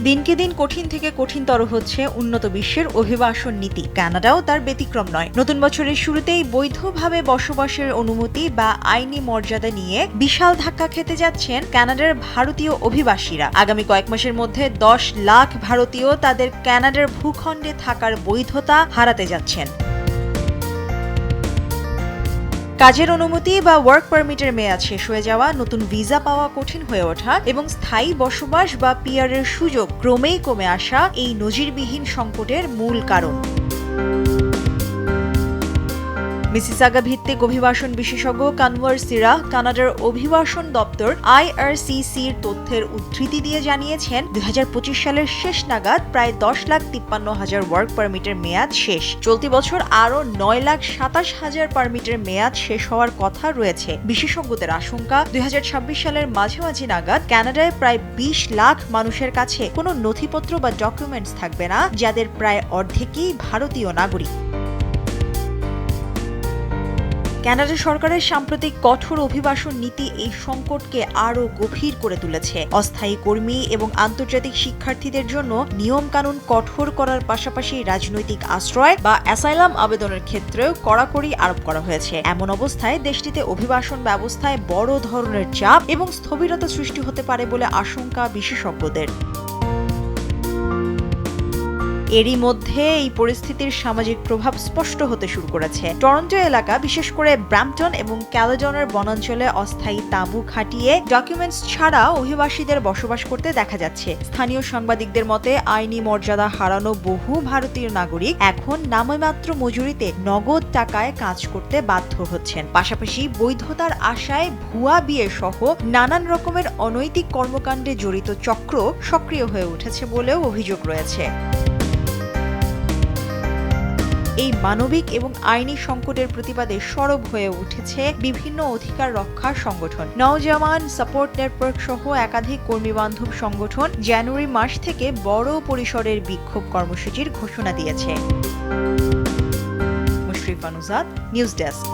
দিনকে দিন কঠিন থেকে কঠিনতর হচ্ছে উন্নত বিশ্বের অভিবাসন নীতি। কানাডাও তার ব্যতিক্রম নয়। নতুন বছরের শুরুতেই বৈধভাবে বসবাসের অনুমতি বা আইনি মর্যাদা নিয়ে বিশাল ধাক্কা খেতে যাচ্ছেন কানাডার ভারতীয় অভিবাসীরা। আগামী কয়েক মাসের মধ্যে 10 লাখ ভারতীয় তাদের কানাডার ভূখণ্ডে থাকার বৈধতা হারাতে যাচ্ছেন। কাজের অনুমতি বা ওয়ার্ক পারমিটের মেয়াদ শেষ হয়ে যাওয়া, নতুন ভিসা পাওয়া কঠিন হয়ে ওঠা এবং স্থায়ী বসবাস বা পিআরের সুযোগ ক্রমেই কমে আসা এই নজিরবিহীন সংকটের মূল কারণ। মিসিসাগা ভিত্তিক অভিবাসন বিশেষজ্ঞ কানওয়ার সিরাহ কানাডার অভিবাসন দপ্তর IRCCর তথ্যের উদ্ধৃতি দিয়ে জানিয়েছেন, 2025 সালের শেষ নাগাদ প্রায় 10,53,000 ওয়ার্ক পারমিটের মেয়াদ শেষ। চলতি বছর আরও 9,27,000 পারমিটের মেয়াদ শেষ হওয়ার কথা রয়েছে। বিশেষজ্ঞদের আশঙ্কা, 2026 সালের মাঝামাঝি নাগাদ কানাডায় প্রায় 20 লাখ মানুষের কাছে কোনো নথিপত্র বা ডকুমেন্টস থাকবে না, যাদের প্রায় অর্ধেকই ভারতীয় নাগরিক। কানাডা সরকারের সাম্প্রতিক কঠোর অভিবাসন নীতি এই সংকটকে আরও গভীর করে তুলেছে। অস্থায়ী কর্মী এবং আন্তর্জাতিক শিক্ষার্থীদের জন্য নিয়ম কানুন কঠোর করার পাশাপাশি রাজনৈতিক আশ্রয় বা অ্যাসাইলাম আবেদনের ক্ষেত্রেও কড়াকড়ি আরোপ করা হয়েছে। এমন অবস্থায় দেশটিতে অভিবাসন ব্যবস্থায় বড় ধরনের চাপ এবং স্থবিরতা সৃষ্টি হতে পারে বলে আশঙ্কা বিশেষজ্ঞদের। এরই মধ্যে এই পরিস্থিতির সামাজিক প্রভাব স্পষ্ট হতে শুরু করেছে। টরন্টো এলাকা, বিশেষ করে ব্র্যাম্পটন এবং ক্যালেডনের বনাঞ্চলে অস্থায়ী তাঁবু খাটিয়ে ডকুমেন্টস ছাড়া অভিবাসীদের বসবাস করতে দেখা যাচ্ছে। স্থানীয় সাংবাদিকদের মতে, আইনি মর্যাদা হারানো বহু ভারতীয় নাগরিক এখন নামমাত্র মজুরিতে নগদ টাকায় কাজ করতে বাধ্য হচ্ছেন। পাশাপাশি বৈধতার আশায় ভুয়া বিয়ে সহ নানান রকমের অনৈতিক কর্মকাণ্ডে জড়িত চক্র সক্রিয় হয়ে উঠেছে বলেও অভিযোগ রয়েছে। এই মানবিক এবং আইনি সংকটের প্রতিবাদে সরব হয়ে উঠেছে বিভিন্ন অধিকার রক্ষার সংগঠন। নওজওয়ান সাপোর্ট নেটওয়ার্ক সহ একাধিক কর্মীবান্ধব সংগঠন জানুয়ারি মাস থেকে বড় পরিসরের বিক্ষোভ কর্মসূচির ঘোষণা দিয়েছে। Mushrifa Nujat, news desk.